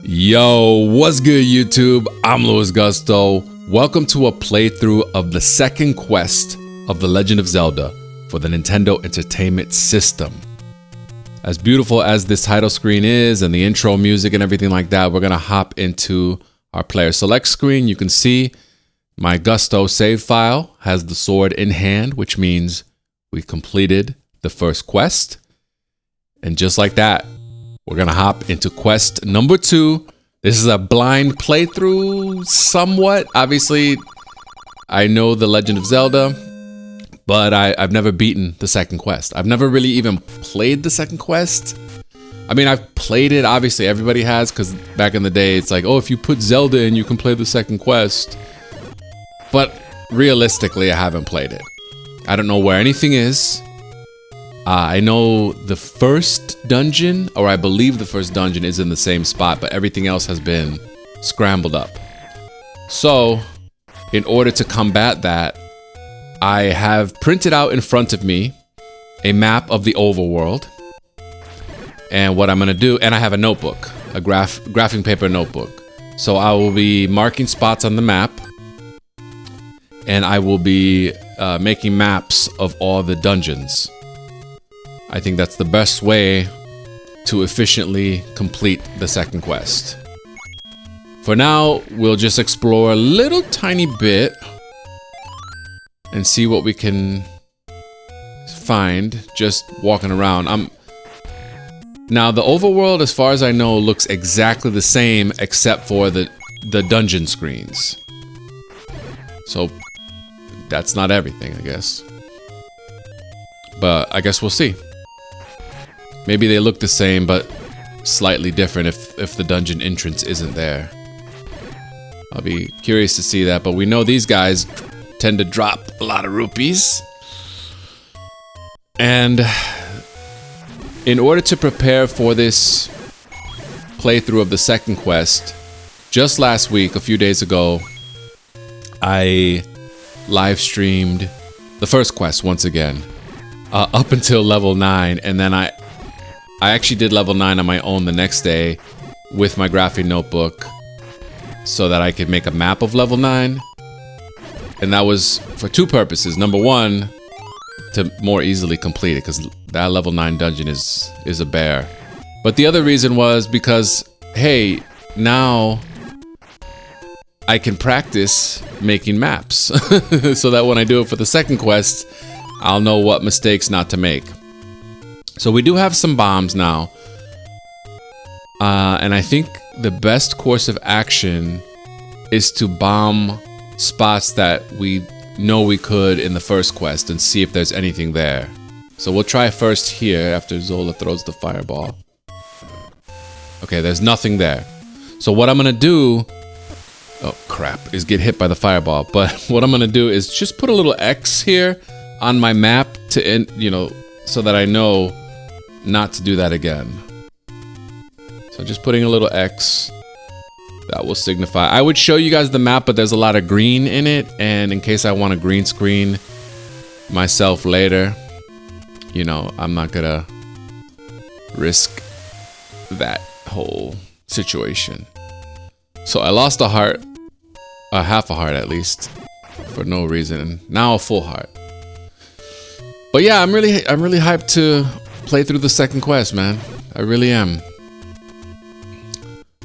Yo, what's good YouTube? I'm Louis Gusto. Welcome to a playthrough of the second quest of The Legend of Zelda for the Nintendo Entertainment System. As beautiful as this title screen is and the intro music and everything like that, we're gonna hop into our player select screen. You can see my Gusto save file has the sword in hand, which means we completed the first quest. And just like that, we're gonna hop into quest number 2. This is a blind playthrough, somewhat. Obviously, I know The Legend of Zelda, but I've never beaten the second quest. I've never really even played the second quest. I mean, I've played it, obviously everybody has, because back in the day, it's like, oh, if you put Zelda in, you can play the second quest. But realistically, I haven't played it. I don't know where anything is. I know the first dungeon, or I believe the first dungeon is in the same spot, but everything else has been scrambled up. So, in order to combat that, I have printed out in front of me a map of the overworld. And what I'm going to do, and I have a notebook, a graphing paper notebook. So I will be marking spots on the map, and I will be making maps of all the dungeons. I think that's the best way to efficiently complete the second quest. For now, we'll just explore a little tiny bit and see what we can find just walking around. Now the overworld, as far as I know, looks exactly the same except for the dungeon screens. So that's not everything, I guess. But I guess we'll see. Maybe they look the same, but slightly different if the dungeon entrance isn't there. I'll be curious to see that, but we know these guys tend to drop a lot of rupees. And in order to prepare for this playthrough of the second quest, just last week, a few days ago, I live streamed the first quest once again, up until level 9, and then I actually did level 9 on my own the next day with my graphing notebook so that I could make a map of level 9. And that was for two purposes. Number one, to more easily complete it, because that level 9 dungeon is a bear. But the other reason was because, hey, now I can practice making maps so that when I do it for the second quest, I'll know what mistakes not to make. So we do have some bombs now. And I think the best course of action is to bomb spots that we know we could in the first quest and see if there's anything there. So we'll try first here after Zola throws the fireball. Okay, there's nothing there. So what I'm gonna do, oh crap, is get hit by the fireball. But what I'm gonna do is just put a little X here on my map to end, so that I know not to do that again. So just putting a little X, that will signify. I would show you guys the map, but there's a lot of green in it, and in case I want to green screen myself later, I'm not gonna risk that whole situation. So I lost a heart, half a heart at least, for no reason. Now a full heart. But yeah, I'm really hyped to play through the second quest, man. I really am.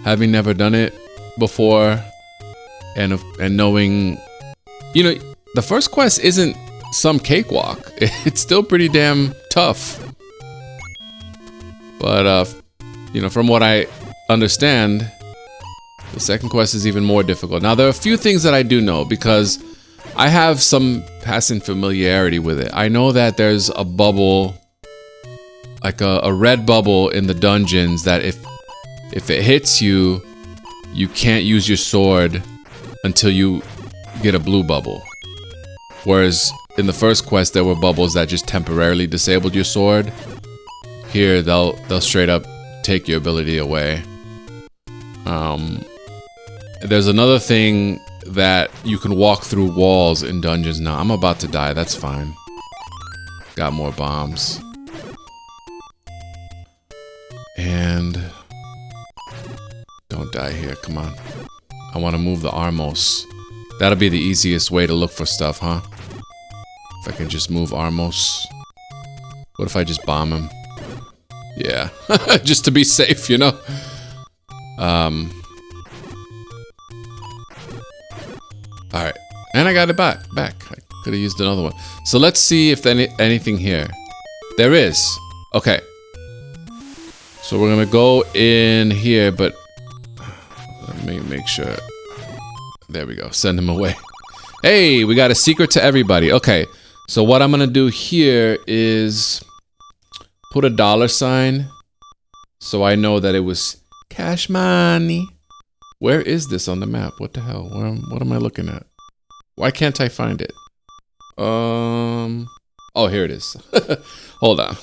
Having never done it before, and knowing, the first quest isn't some cakewalk. It's still pretty damn tough. But from what I understand, the second quest is even more difficult. Now there are a few things that I do know because I have some passing familiarity with it. I know that there's a bubble, like a red bubble in the dungeons, that if it hits you, you can't use your sword until you get a blue bubble. Whereas in the first quest, there were bubbles that just temporarily disabled your sword. Here, they'll straight up take your ability away. There's another thing that you can walk through walls in dungeons now. I'm about to die, that's fine. Got more bombs. And die here. Come on. I want to move the Armos. That'll be the easiest way to look for stuff, huh? If I can just move Armos. What if I just bomb him? Yeah. Just to be safe, you know? Alright. And I got it back. I could have used another one. So let's see if there's anything here. There is. Okay. So we're gonna go in here, but let me make sure. There we go. Send him away. Hey, we got a secret to everybody. Okay. So what I'm gonna do here is put a $sign so I know that it was cash money. Where is this on the map? What the hell? What am I looking at? Why can't I find it? Oh, here it is. Hold on.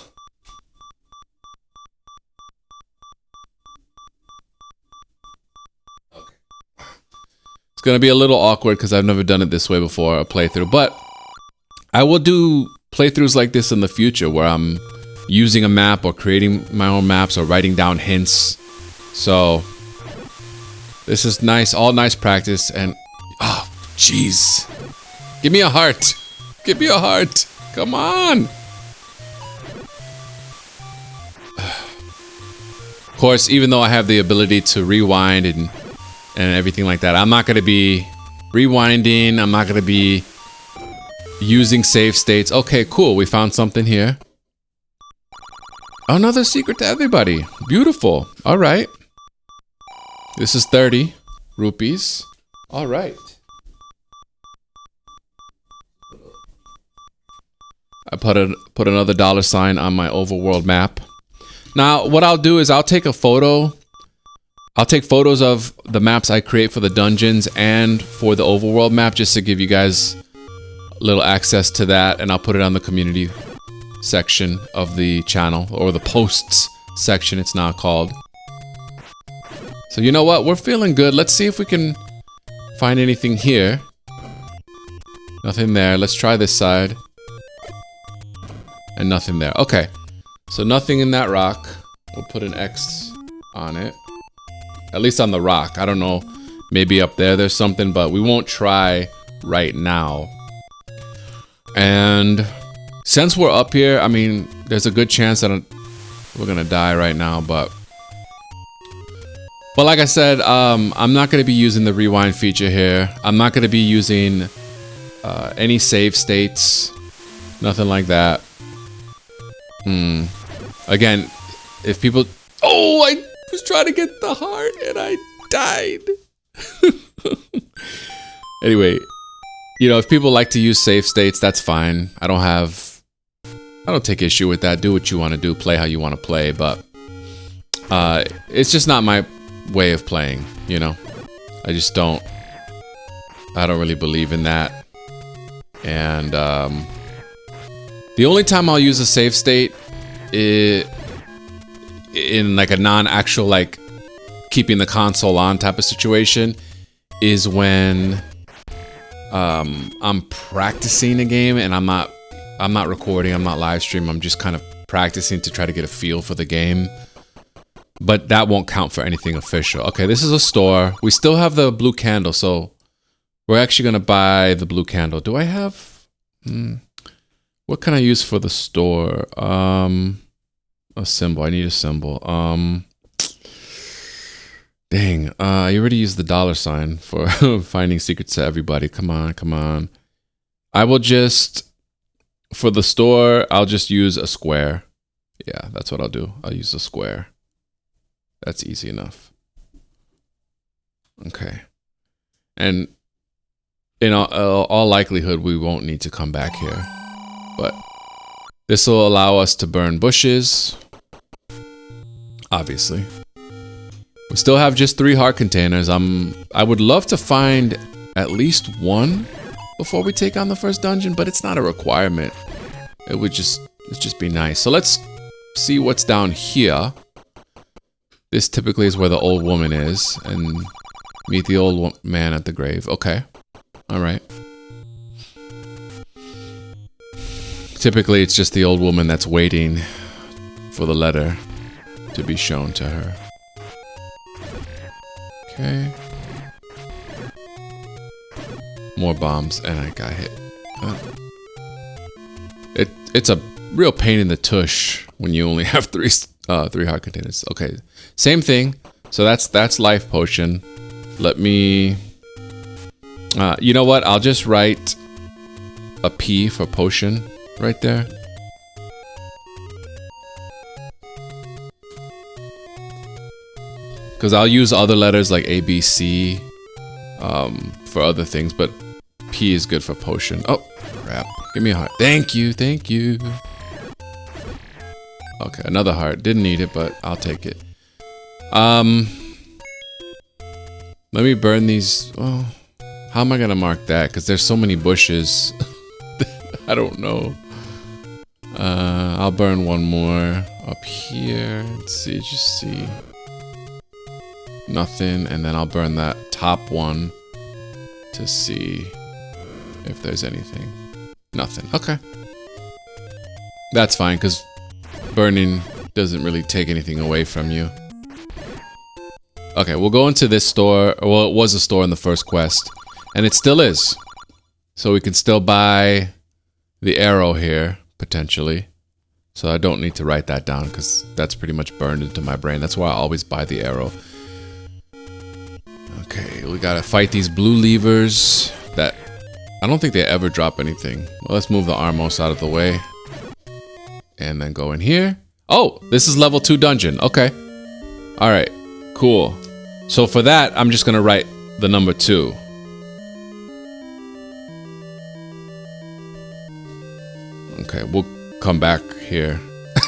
Okay. It's gonna be a little awkward because I've never done it this way before, a playthrough, but I will do playthroughs like this in the future where I'm using a map or creating my own maps or writing down hints. So this is nice, all nice practice. And oh, jeez, give me a heart. Give me a heart. Come on. Of course, even though I have the ability to rewind and everything like that, I'm not going to be rewinding. I'm not going to be using save states. Okay, cool. We found something here. Another secret to everybody. Beautiful. All right. This is 30 rupees. All right. I put another $sign on my overworld map. Now, what I'll do is I'll take a photo. I'll take photos of the maps I create for the dungeons and for the overworld map just to give you guys a little access to that, and I'll put it on the community section of the channel, or the posts section it's now called. So you know what? We're feeling good. Let's see if we can find anything here. Nothing there. Let's try this side. And nothing there. Okay. So nothing in that rock. We'll put an X on it. At least on the rock. I don't know. Maybe up there there's something, but we won't try right now. And since we're up here, I mean, there's a good chance that we're gonna die right now, but like I said, I'm not gonna be using the rewind feature here. I'm not gonna be using any save states, nothing like that. Again, if people, oh, I was trying to get the heart and I died. Anyway, you know, if people like to use save states, that's fine. I don't take issue with that. Do what you want to do, play how you want to play, but it's just not my way of playing, you know. I don't really believe in that. And the only time I'll use a save state is in like a non-actual, like keeping the console on type of situation, is when I'm practicing a game and I'm not recording, I'm not live streaming, I'm just kind of practicing to try to get a feel for the game. But that won't count for anything official. Okay, this is a store. We still have the blue candle, so we're actually gonna buy the blue candle. Do I have what can I use for the store? A symbol. I need a symbol. Dang, I already used the $sign for finding secrets to everybody. Come on, come on. I will just, for the store, I'll just use a square. Yeah, that's what I'll do. I'll use a square. That's easy enough. Okay. And in all likelihood, we won't need to come back here. But this will allow us to burn bushes. Obviously. We still have just 3 heart containers. I would love to find at least one before we take on the first dungeon, but it's not a requirement. It'd just be nice. So let's see what's down here. This typically is where the old woman is, and meet the old man at the grave. Okay. All right. Typically, it's just the old woman that's waiting for the letter to be shown to her. Okay. More bombs, and I got hit. It's a real pain in the tush when you only have three heart containers. Okay, same thing. So that's life potion. Let me. You know what? I'll just write a P for potion right there. Because I'll use other letters like A, B, C for other things, but P is good for potion. Oh, crap. Give me a heart. Thank you, thank you. Okay, another heart. Didn't need it, but I'll take it. Let me burn these. Oh, how am I going to mark that? Because there's so many bushes. I don't know. I'll burn one more up here. Let's see, just see. Nothing, and then I'll burn that top one to see if there's anything. Nothing. Okay. That's fine, because burning doesn't really take anything away from you. Okay, we'll go into this store. Well, it was a store in the first quest, and it still is. So we can still buy the arrow here, potentially. So I don't need to write that down, because that's pretty much burned into my brain. That's why I always buy the arrow. Okay, we gotta fight these blue levers that I don't think they ever drop anything. Well, let's move the Armos out of the way. And then go in here. Oh, this is level 2 dungeon. Okay. Alright, cool. So for that, I'm just gonna write the number 2. Okay, we'll come back here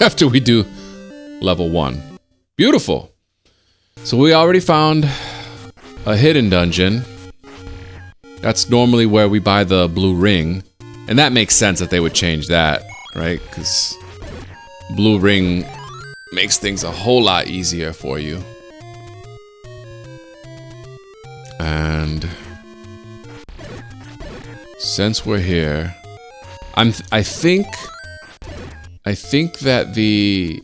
after we do level 1. Beautiful. So we already found a hidden dungeon. That's normally where we buy the blue ring. And that makes sense that they would change that, right? Because blue ring makes things a whole lot easier for you. And since we're here, I think that the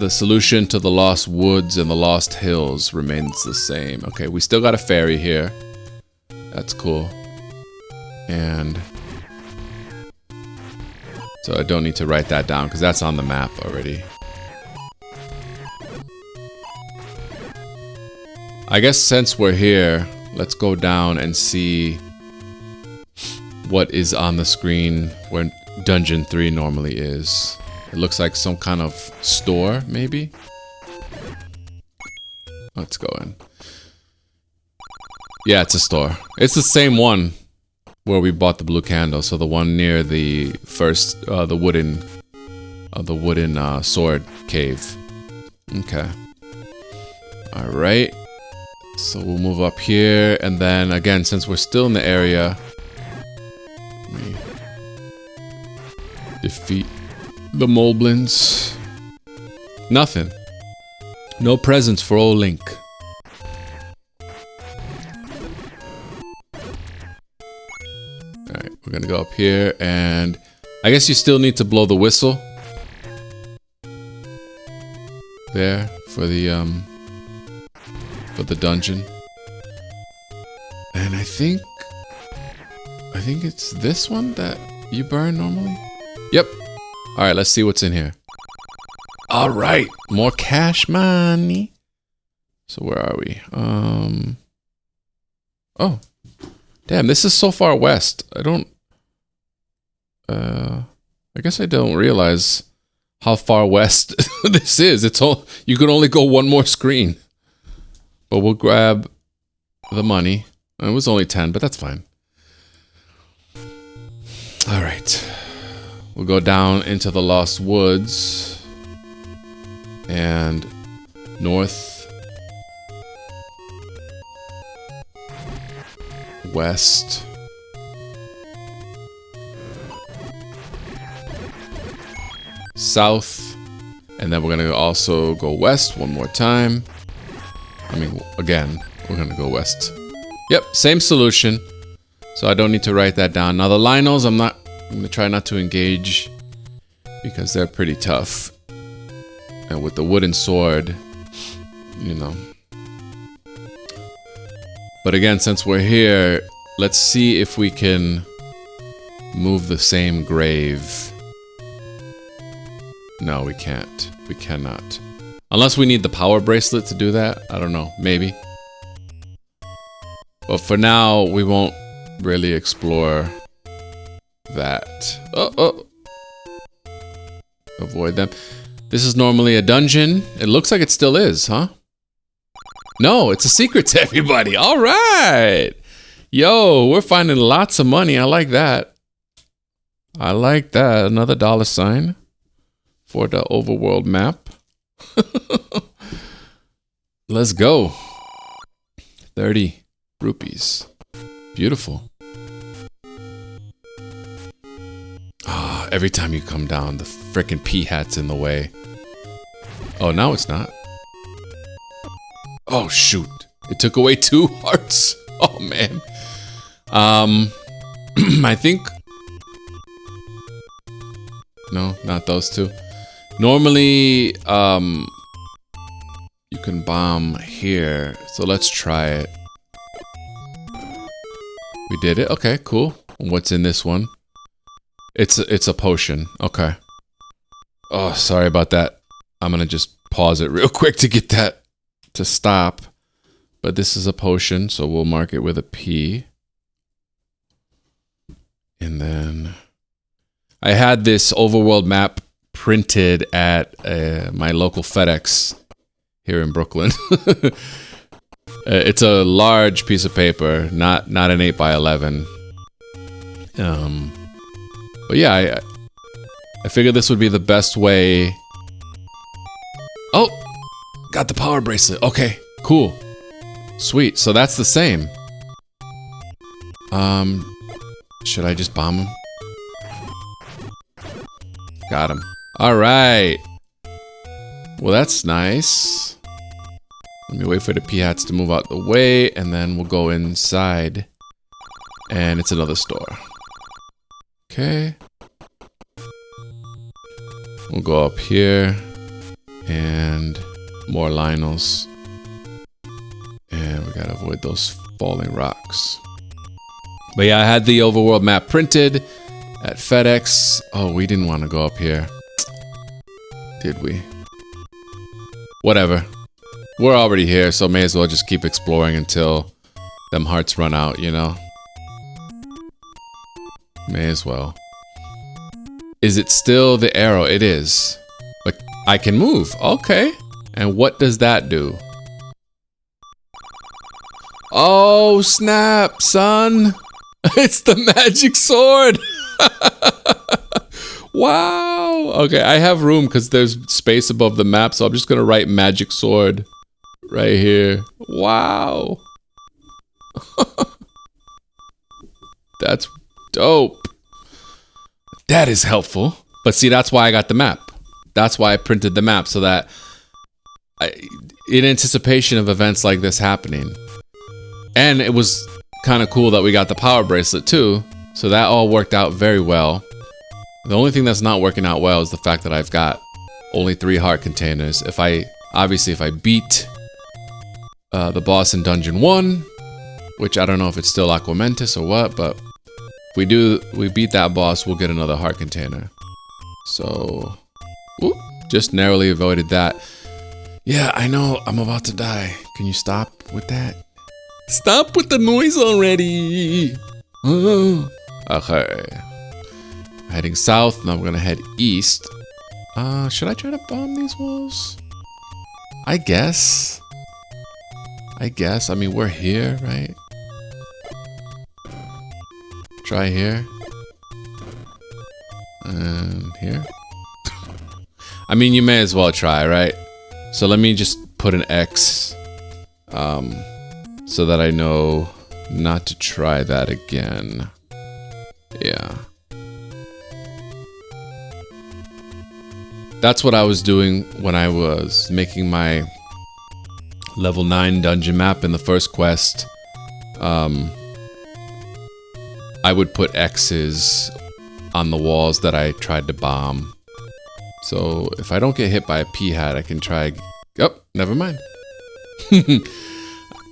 solution to the Lost Woods and the Lost Hills remains the same. Okay, we still got a ferry here. That's cool. And so I don't need to write that down because that's on the map already. I guess since we're here, let's go down and see what is on the screen where Dungeon 3 normally is. It looks like some kind of store, maybe? Let's go in. Yeah, it's a store. It's the same one where we bought the blue candle. So the one near the first, the wooden sword cave. Okay. All right. So we'll move up here, and then again, since we're still in the area, let me defeat the moblins. Nothing. No presents for old Link. Alright, we're gonna go up here, and I guess you still need to blow the whistle. There, for the dungeon. And I think it's this one that you burn normally? Yep. Alright, let's see what's in here. Alright, more cash money. So where are we? Oh. Damn, this is so far west. I guess I don't realize how far west this is. It's all, you can only go one more screen. But we'll grab the money. It was only 10, but that's fine. Alright. We'll go down into the Lost Woods. And north. West. South. And then we're going to also go west one more time. I mean, again, we're going to go west. Yep, same solution. So I don't need to write that down. Now the Lionels, I'm going to try not to engage because they're pretty tough. And with the wooden sword, you know, But again, since we're here, let's see if we can move the same grave. No, we can't. We cannot. Unless we need the power bracelet to do that. I don't know. Maybe. But for now, we won't really explore that. Oh. Avoid them. This is normally a dungeon. It looks like it still is, huh? No, it's a secret to everybody. All right. Yo, we're finding lots of money. I like that. I like that. Another $sign for the overworld map. Let's go. 30 rupees. Beautiful. Ah, every time you come down, the frickin' pea hat's in the way. Oh, now it's not. Oh, shoot. It took away 2 hearts. Oh, man. I think... No, not those 2. Normally, you can bomb here. So let's try it. We did it. Okay, cool. What's in this one? It's a potion. Okay. Oh, sorry about that. I'm gonna just pause it real quick to get that to stop. But this is a potion, so we'll mark it with a P. And then I had this overworld map printed at my local FedEx here in Brooklyn. It's a large piece of paper, not an 8x11. But yeah, I figured this would be the best way. Oh, got the power bracelet. Okay, cool. Sweet, so that's the same. Should I just bomb him? Got him. All right. Well, that's nice. Let me wait for the P-hats to move out the way, and then we'll go inside. And it's another store. Okay. We'll go up here. And more Lionels. And we gotta avoid those falling rocks. But yeah, I had the overworld map printed at FedEx. Oh, we didn't want to go up here. Did we? Whatever. We're already here, so may as well just keep exploring until them hearts run out, you know? May as well. Is it still the arrow? It is. But I can move. Okay. And what does that do? Oh, snap, son. It's the magic sword. Wow. Okay, I have room because there's space above the map, so I'm just going to write magic sword right here. Wow. That's dope. That is helpful. But see, that's why I got the map. That's why I printed the map, so that in anticipation of events like this happening. And it was kind of cool that we got the power bracelet too. So that all worked out very well. The only thing that's not working out well is the fact that I've got only 3 heart containers. If I beat the boss in Dungeon 1, which I don't know if it's still Aquamentus or what, but if we beat that boss, we'll get another heart container. So, whoop, just narrowly avoided that. Yeah, I know, I'm about to die. Can you stop with that? Stop with the noise already! Okay. Heading south, now we're gonna head east. Should I try to bomb these walls? I guess. I mean, we're here, right? Try here. And here. I mean, you may as well try, right? So let me just put an X. So that I know not to try that again. Yeah. That's what I was doing when I was making my level 9 dungeon map in the first quest. I would put X's on the walls that I tried to bomb. So if I don't get hit by a P-hat, I can try... Oh, never mind.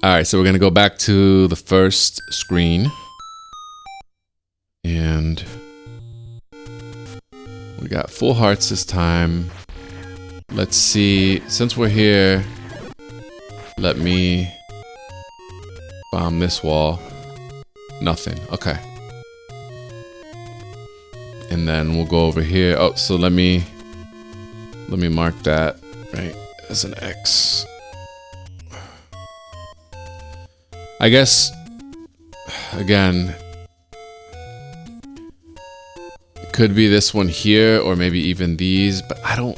Alright, so we're gonna go back to the first screen. And we got full hearts this time. Let's see, since we're here, let me bomb this wall. Nothing, okay. And then we'll go over here. Oh, so let me mark that, right, as an X. I guess, again, it could be this one here, or maybe even these, but I don't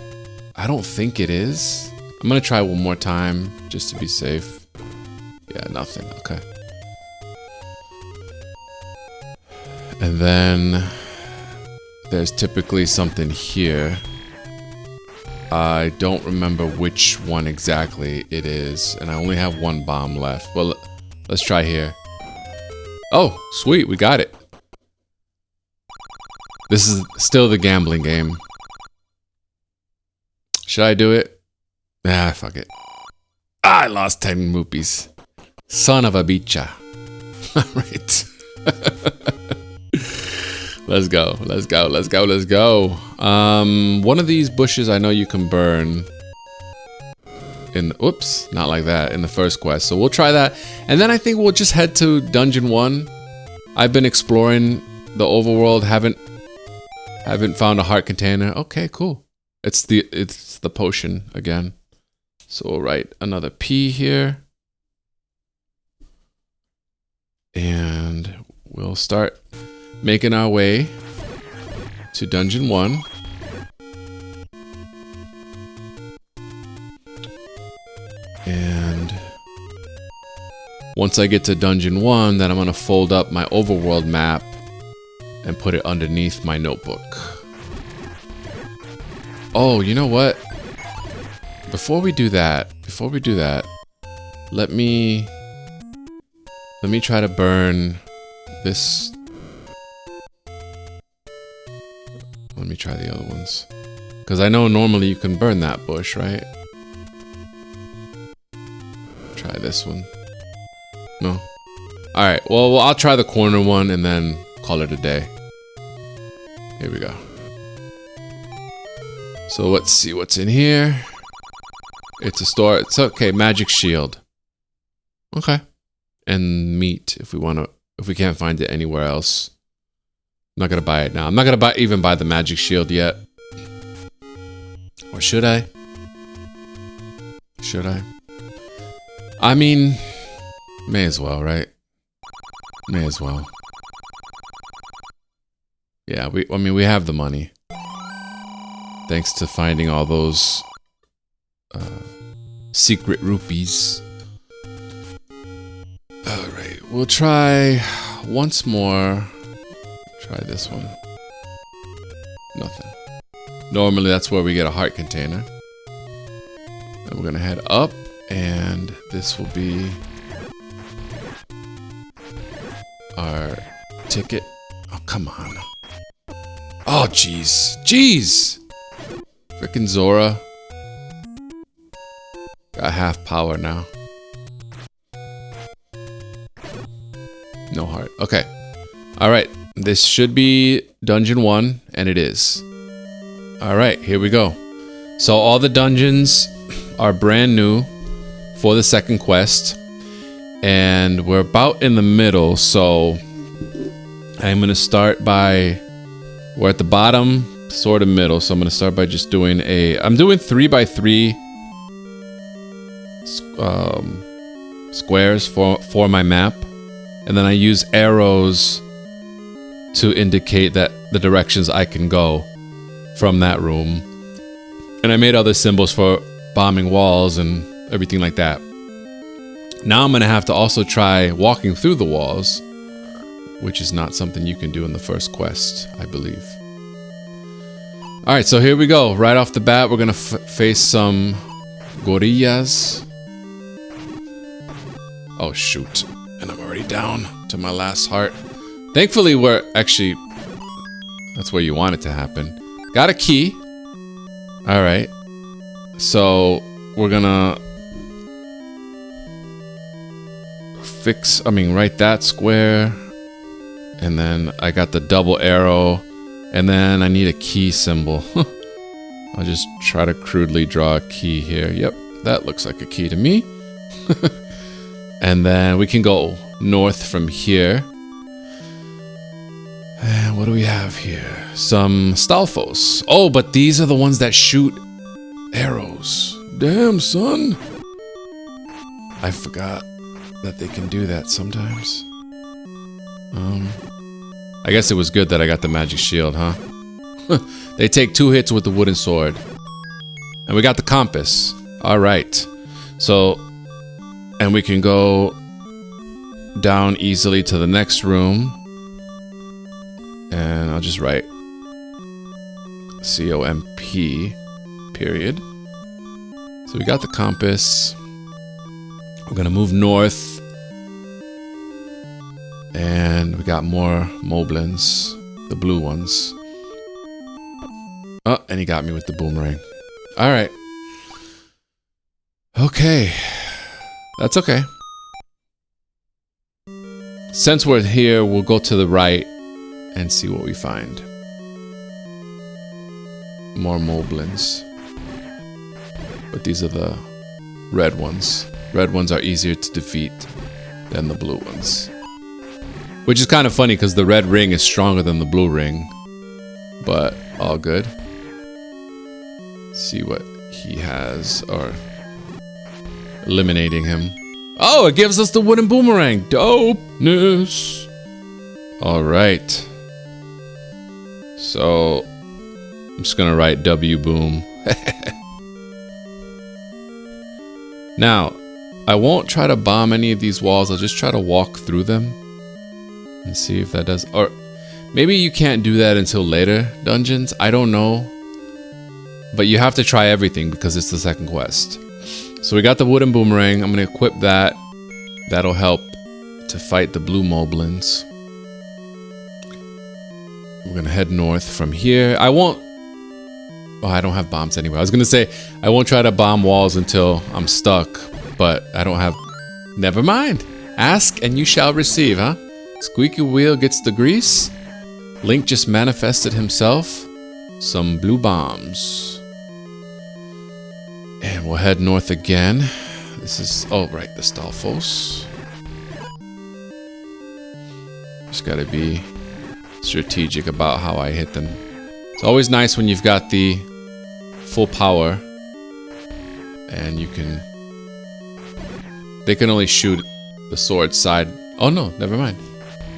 think it is. I'm gonna try one more time, just to be safe. Yeah, nothing, okay. And then there's typically something here. I don't remember which one exactly it is, and I only have one bomb left. Well, let's try here. Oh, sweet, we got it. This is still the gambling game. Should I do it? Ah, fuck it. Ah, I lost 10 rupees. Son of a bicha. Alright. Let's go, let's go, let's go, let's go. One of these bushes I know you can burn. Oops, not like that, in the first quest. So we'll try that. And then I think we'll just head to Dungeon 1. I've been exploring the overworld, haven't found a heart container. Okay, cool. It's the potion again. So we'll write another P here. And we'll start making our way to Dungeon 1. And once I get to Dungeon 1, then I'm gonna fold up my overworld map and put it underneath my notebook. Oh, you know what? Before we do that, let me try to burn this. Let me try the other ones. Because I know normally you can burn that bush, right? Try this one. No? Alright, well, I'll try the corner one and then call it a day. Here we go. So let's see what's in here. It's a store. It's okay, magic shield. Okay. And meat if we can't find it anywhere else. I'm not gonna buy it now. I'm not gonna even buy the magic shield yet. Or should I? Should I? I mean, may as well, right? May as well. Yeah, I mean, we have the money. Thanks to finding all those secret rupees. Alright, we'll try once more. Try this one. Nothing. Normally that's where we get a heart container. And we're gonna head up, and this will be our ticket. Oh, come on. Oh, jeez. Jeez! Frickin' Zora. Got half power now. No heart. Okay. Alright. This should be Dungeon 1, and it is. Alright, here we go. So all the dungeons are brand new for the second quest. And we're about in the middle, so I'm going to start by... We're at the bottom, sort of middle, so I'm going to start by just doing I'm doing 3x3 squares for my map. And then I use arrows to indicate that the directions I can go from that room. And I made other symbols for bombing walls and everything like that. Now I'm going to have to also try walking through the walls, which is not something you can do in the first quest, I believe. Alright, so here we go. Right off the bat, we're going to face some gorillas. Oh, shoot. And I'm already down to my last heart. Thankfully, we're actually... That's where you want it to happen. Got a key. Alright. So, we're gonna... write that square. And then I got the double arrow. And then I need a key symbol. I'll just try to crudely draw a key here. Yep, that looks like a key to me. And then we can go north from here. And what do we have here? Some Stalfos. Oh, but these are the ones that shoot arrows. Damn, son. I forgot that they can do that sometimes. I guess it was good that I got the magic shield, huh? They take 2 hits with the wooden sword. And we got the compass. Alright. So, and we can go down easily to the next room. And I'll just write C-O-M-P, period. So we got the compass. We're gonna move north. And we got more moblins, the blue ones. Oh, and he got me with the boomerang. Alright. Okay. That's okay. Since we're here, we'll go to the right and see what we find. More moblins. But these are the red ones. Red ones are easier to defeat than the blue ones. Which is kind of funny because the red ring is stronger than the blue ring. But all good. See what he has, or eliminating him. Oh, it gives us the wooden boomerang. Dopeness. Alright. So, I'm just gonna write W boom. Now, I won't try to bomb any of these walls. I'll just try to walk through them and see if that does. Or maybe you can't do that until later dungeons. I don't know. But you have to try everything because it's the second quest. So we got the wooden boomerang. I'm going to equip that. That'll help to fight the blue moblins. We're going to head north from here. I won't... Oh, I don't have bombs anyway. I was going to say, I won't try to bomb walls until I'm stuck. But I don't have... Never mind. Ask and you shall receive, huh? Squeaky wheel gets the grease. Link just manifested himself. Some blue bombs. And we'll head north again. This is... Oh, right. The Stalfos. Just gotta be strategic about how I hit them. It's always nice when you've got the full power. And you can... They can only shoot the sword side. Oh, no. Never mind.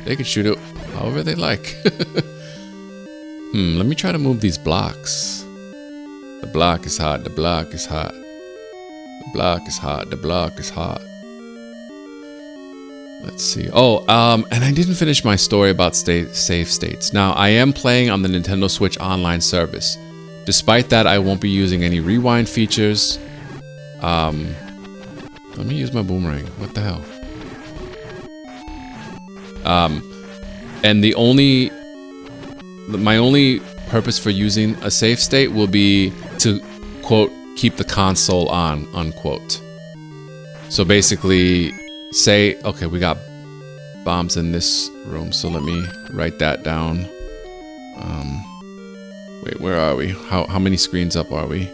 They can shoot it however they like. Let me try to move these blocks. The block is hot, the block is hot. The block is hot, the block is hot. Let's see. Oh, and I didn't finish my story about save states. Now, I am playing on the Nintendo Switch online service. Despite that, I won't be using any rewind features. Let me use my boomerang. What the hell? And my only purpose for using a save state will be to, quote, keep the console on, unquote. So basically, say, okay, we got bombs in this room, so let me write that down. Wait, where are we? How many screens up are we?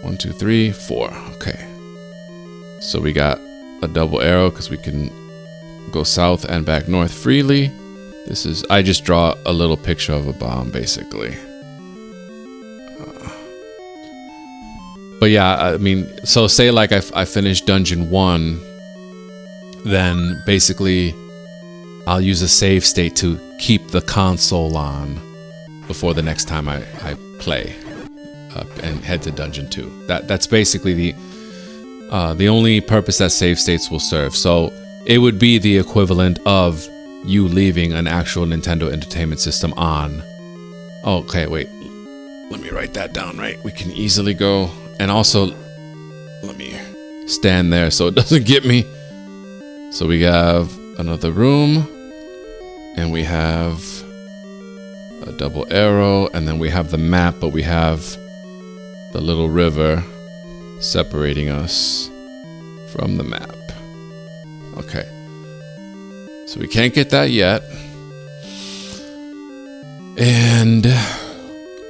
1, 2, 3, 4. Okay. So we got a double arrow because we can go south and back north freely. This is, I just draw a little picture of a bomb, basically. But yeah, I mean, so say like I finished dungeon 1, then basically I'll use a save state to keep the console on before the next time I play and head to dungeon 2. That's basically the only purpose that save states will serve. So it would be the equivalent of you leaving an actual Nintendo Entertainment System on. Okay, wait. Let me write that down, right? We can easily go. And also, let me stand there so it doesn't get me. So we have another room. And we have a double arrow. And then we have the map, but we have the little river separating us from the map. Okay. So we can't get that yet.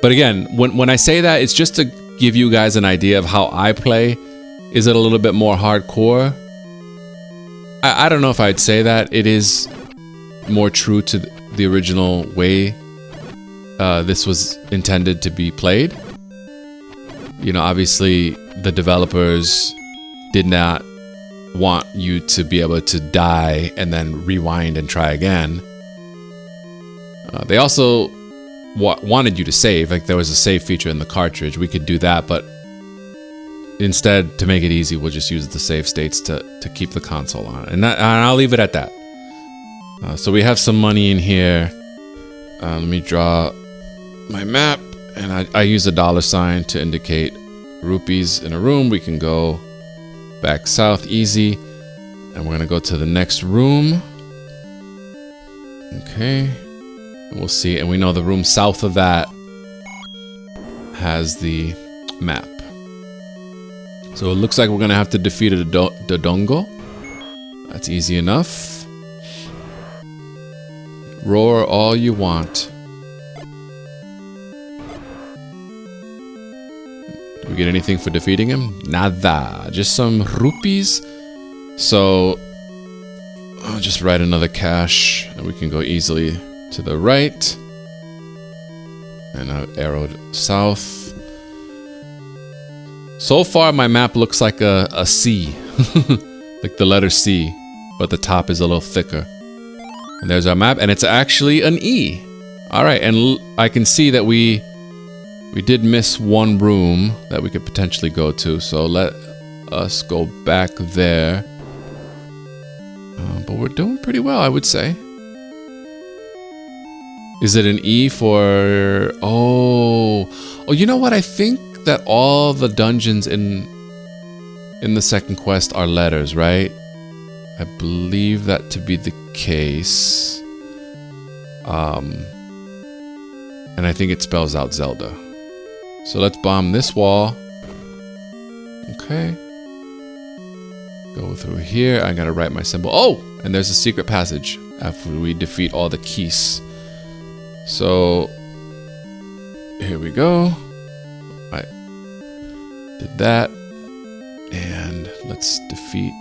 But again, when I say that, it's just to give you guys an idea of how I play. Is it a little bit more hardcore? I don't know if I'd say that. It is more true to the original way this was intended to be played. You know, obviously the developers did not want you to be able to die and then rewind and try again. They also wanted you to save. Like, there was a save feature in the cartridge. We could do that, but instead, to make it easy, we'll just use the save states to keep the console on. And I'll leave it at that. So we have some money in here. Let me draw my map, and I use a $sign to indicate rupees in a room. We can go back south easy, and we're gonna go to the next room. Okay, and we'll see. And we know the room south of that has the map. So it looks like we're gonna have to defeat a Dodongo. That's easy enough. Roar all you want. Do we get anything for defeating him? Nada. Just some rupees. So I'll just write another cash, and we can go easily to the right. And I've arrowed south. So far, my map looks like a C, like the letter C, but the top is a little thicker. And there's our map, and it's actually an E. All right, and I can see that we did miss one room that we could potentially go to, so let us go back there. But we're doing pretty well, I would say. Is it an E for... Oh, you know what? I think that all the dungeons in the second quest are letters, right? I believe that to be the case. And I think it spells out Zelda. So let's bomb this wall. Okay. Go through here. I gotta write my symbol. Oh! And there's a secret passage after we defeat all the keys. So here we go. I did that. And let's defeat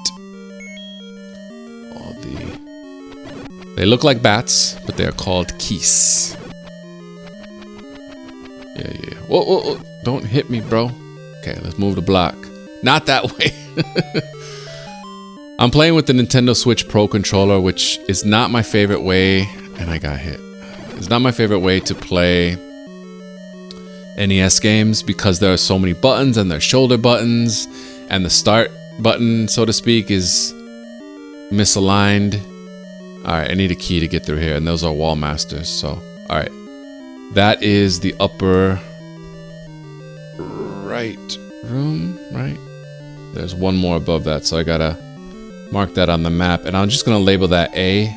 all the... They look like bats, but they are called keys. Yeah. Whoa, whoa, whoa. Don't hit me, bro. Okay, let's move the block. Not that way. I'm playing with the Nintendo Switch Pro controller, which is not my favorite way, and I got hit. It's not my favorite way to play NES games because there are so many buttons and there's shoulder buttons, and the start button, so to speak, is misaligned. Alright, I need a key to get through here, and those are wall masters, so... Alright. That is the upper right room, right? There's one more above that, so I gotta mark that on the map, and I'm just gonna label that A.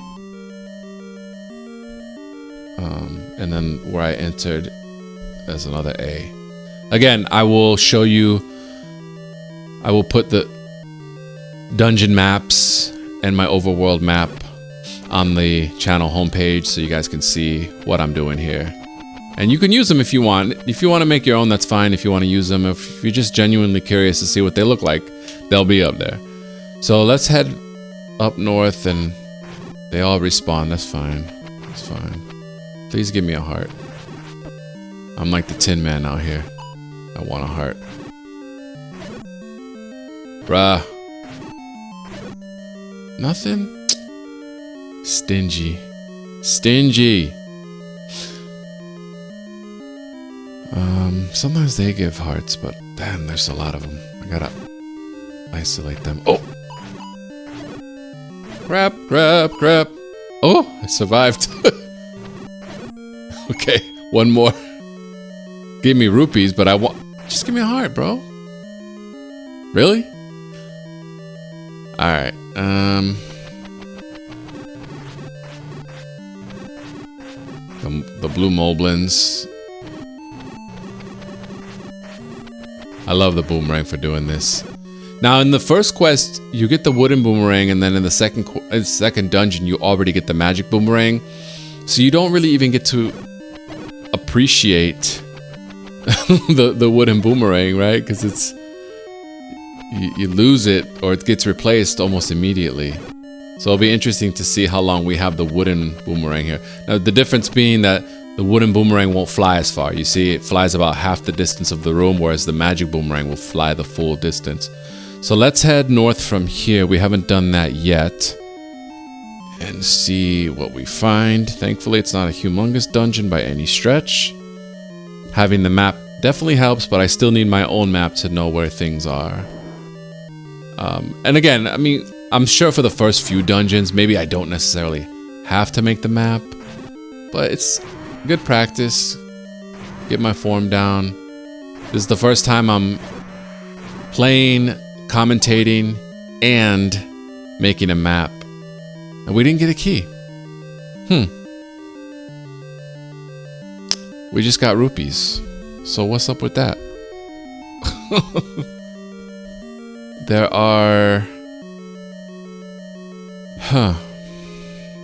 And then where I entered, there's another A. Again, I will show you, I will put the dungeon maps and my overworld map on the channel homepage so you guys can see what I'm doing here. And you can use them if you want. If you want to make your own, that's fine. If you want to use them, if you're just genuinely curious to see what they look like, they'll be up there. So let's head up north, and they all respawn. That's fine. That's fine. Please give me a heart. I'm like the Tin Man out here. I want a heart. Bruh. Nothing? Stingy. Stingy. Sometimes they give hearts, but damn, there's a lot of them. I gotta isolate them. Oh! Crap, crap, crap. Oh, I survived. Okay, one more. Give me rupees, but I want... Just give me a heart, bro. Really? Alright, the blue moblins. I love the boomerang for doing this. Now, in the first quest, you get the wooden boomerang, and then in the second dungeon, you already get the magic boomerang. So you don't really even get to appreciate the wooden boomerang, right? Because it's you lose it or it gets replaced almost immediately. So it'll be interesting to see how long we have the wooden boomerang here. Now, the difference being that the wooden boomerang won't fly as far. You see, it flies about half the distance of the room, whereas the magic boomerang will fly the full distance. So let's head north from here. We haven't done that yet. And see what we find. Thankfully, it's not a humongous dungeon by any stretch. Having the map definitely helps, but I still need my own map to know where things are. And again, I mean, I'm sure for the first few dungeons, maybe I don't necessarily have to make the map, but it's good practice. Get my form down. This is the first time I'm playing, commentating, and making a map. And we didn't get a key. We just got rupees. So what's up with that? There are...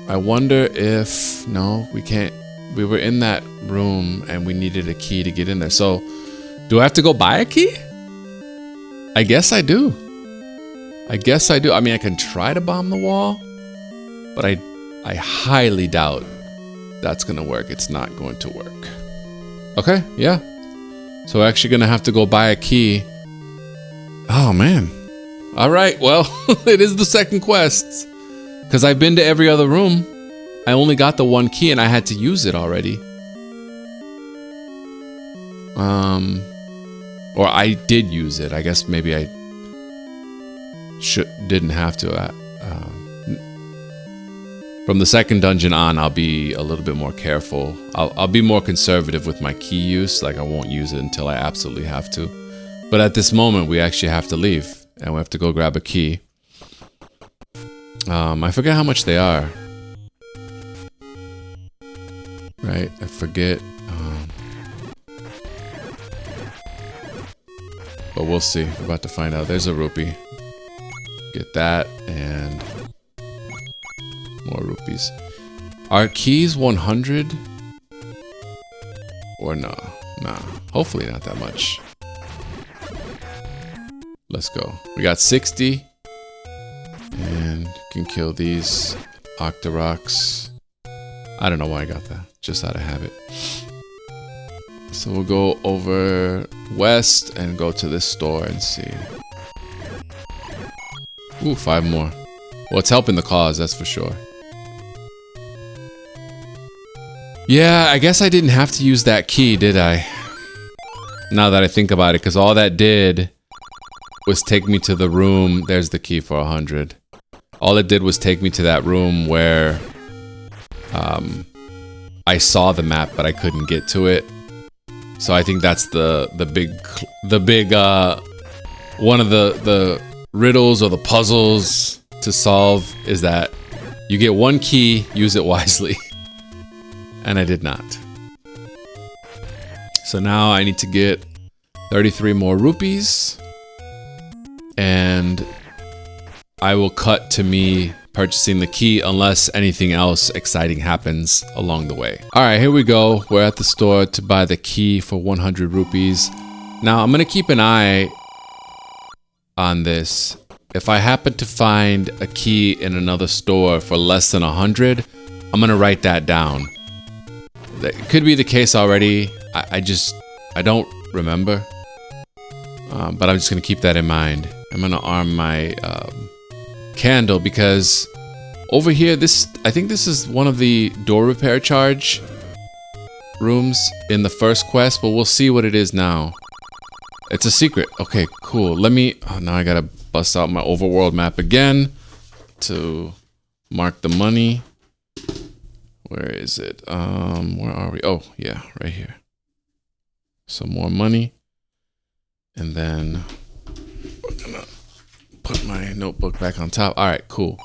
I wonder if... No, we can't... We were in that room and we needed a key to get in there. So, do I have to go buy a key? I guess I do. I guess I do. I mean, I can try to bomb the wall, but I highly doubt that's gonna work. It's not going to work. Okay, yeah. So we're actually gonna have to go buy a key. Oh man. All right, well, it is the second quest. Because I've been to every other room. I only got the one key and I had to use it already. Or I did use it. I guess maybe I didn't have to. From the second dungeon on, I'll be a little bit more careful. I'll be more conservative with my key use. Like, I won't use it until I absolutely have to. But at this moment, we actually have to leave. And we have to go grab a key. I forget how much they are. Right, I forget. But we'll see. We're about to find out. There's a rupee. Get that and more rupees. Are keys 100? Or no? Nah. Hopefully not that much. Let's go. We got 60. And can kill these Octoroks. I don't know why I got that. Just out of habit. So we'll go over west and go to this store and see. Ooh, 5 more. Well, it's helping the cause, that's for sure. Yeah, I guess I didn't have to use that key, did I? Now that I think about it, because all that did was take me to the room. There's the key for 100. All it did was take me to that room where I saw the map, but I couldn't get to it. So I think that's the big one of the riddles or the puzzles to solve is that you get one key, use it wisely. And I did not. So now I need to get 33 more rupees. And I will cut to me purchasing the key unless anything else exciting happens along the way. All right, here we go. We're at the store to buy the key for 100 rupees. Now I'm gonna keep an eye on this. If I happen to find a key in another store for less than 100, I'm gonna write that down. That could be the case already. I don't remember. But I'm just gonna keep that in mind. I'm gonna arm my candle because over here, I think this is one of the door repair charge rooms in the first quest, but we'll see what it is now. It's a secret. Okay, cool. Now I gotta bust out my overworld map again to mark the money. Where is it? Where are we? Oh, yeah, right here. Some more money. And then we're gonna put my notebook back on top. All right, cool.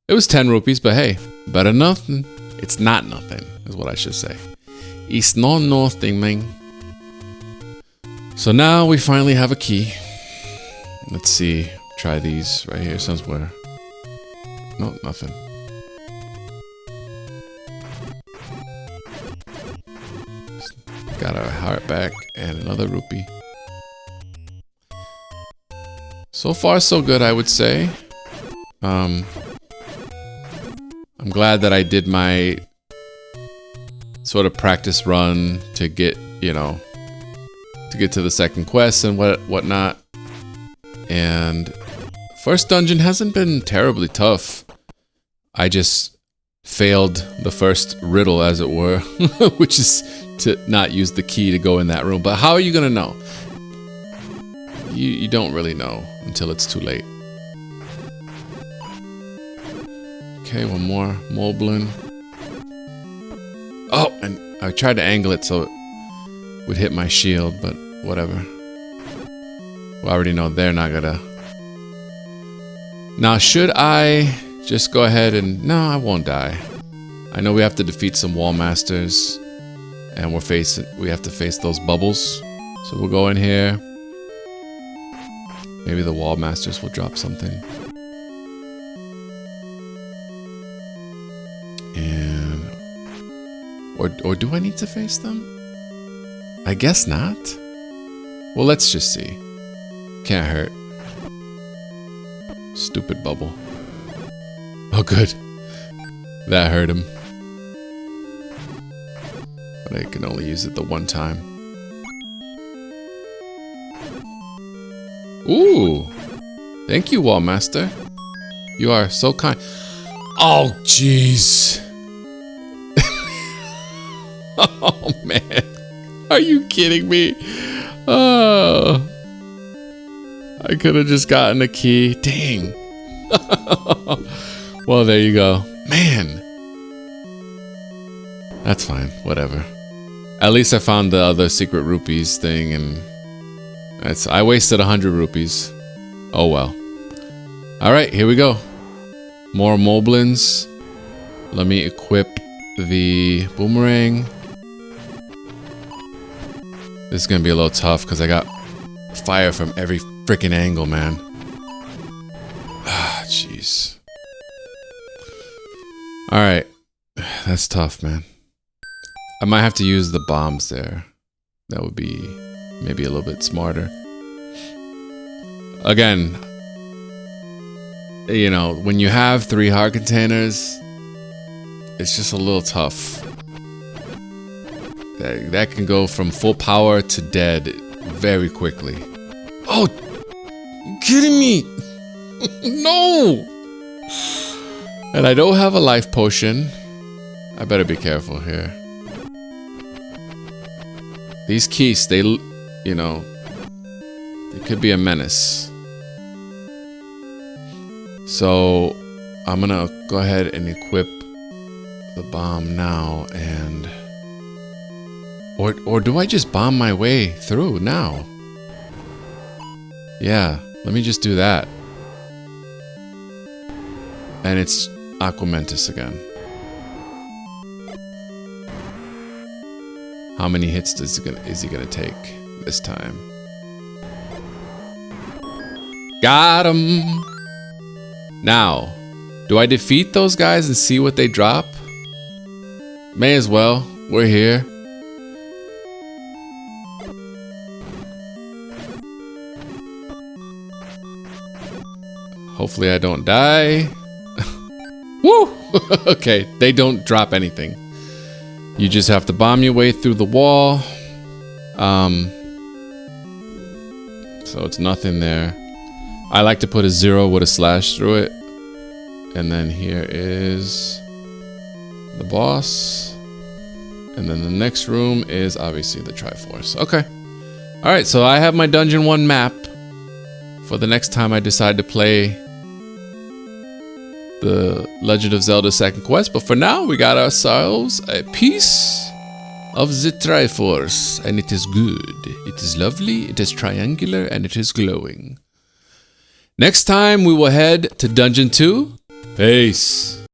It was 10 rupees, but hey, better than nothing. It's not nothing, is what I should say. It's not nothing, man. So now we finally have a key. Let's see. Try these right here somewhere. No, nothing. Got a heart back and another rupee. So far, so good, I would say. I'm glad that I did my sort of practice run to get, you know, to get to the second quest and whatnot. And first dungeon hasn't been terribly tough. I just failed the first riddle, as it were, which is to not use the key to go in that room. But how are you gonna know? You don't really know until it's too late. Okay, one more moblin. Oh, and I tried to angle it so it would hit my shield, but whatever. We already know they're not gonna. Now, should I just go ahead and... No, I won't die. I know we have to defeat some wall masters, and we have to face those bubbles. So we'll go in here. Maybe the wall masters will drop something. And... Or do I need to face them? I guess not. Well, let's just see. Can't hurt. Stupid bubble. Oh, good. That hurt him. But I can only use it the one time. Ooh. Thank you, Wallmaster. You are so kind. Oh, jeez. Oh, man. Are you kidding me? Oh. I could have just gotten a key. Dang. Well, there you go. Man. That's fine. Whatever. At least I found the other secret rupees thing, and I wasted 100 rupees. Oh well. Alright, here we go. More moblins. Let me equip the boomerang. This is gonna be a little tough because I got fire from every freaking angle, man. Ah, jeez. Alright. That's tough, man. I might have to use the bombs there. That would be maybe a little bit smarter. Again, you know, when you have 3 heart containers, it's just a little tough. That can go from full power to dead very quickly. Oh, you kidding me? No! And I don't have a life potion. I better be careful here. These keys, they, you know, they could be a menace. So, I'm gonna go ahead and equip the bomb now, and... Or do I just bomb my way through now? Yeah, let me just do that. And it's Aquamentus again. How many hits is he gonna take this time? Got him! Now, do I defeat those guys and see what they drop? May as well. We're here. Hopefully I don't die. Woo! Okay, they don't drop anything. You just have to bomb your way through the wall. So it's nothing there. I like to put a 0 with a slash through it. And then here is the boss. And then the next room is obviously the Triforce. Okay. Alright, so I have my Dungeon 1 map for the next time I decide to play the Legend of Zelda Second Quest. But for now, we got ourselves a piece of the Triforce. And it is good. It is lovely, it is triangular, and it is glowing. Next time, we will head to Dungeon 2. Peace.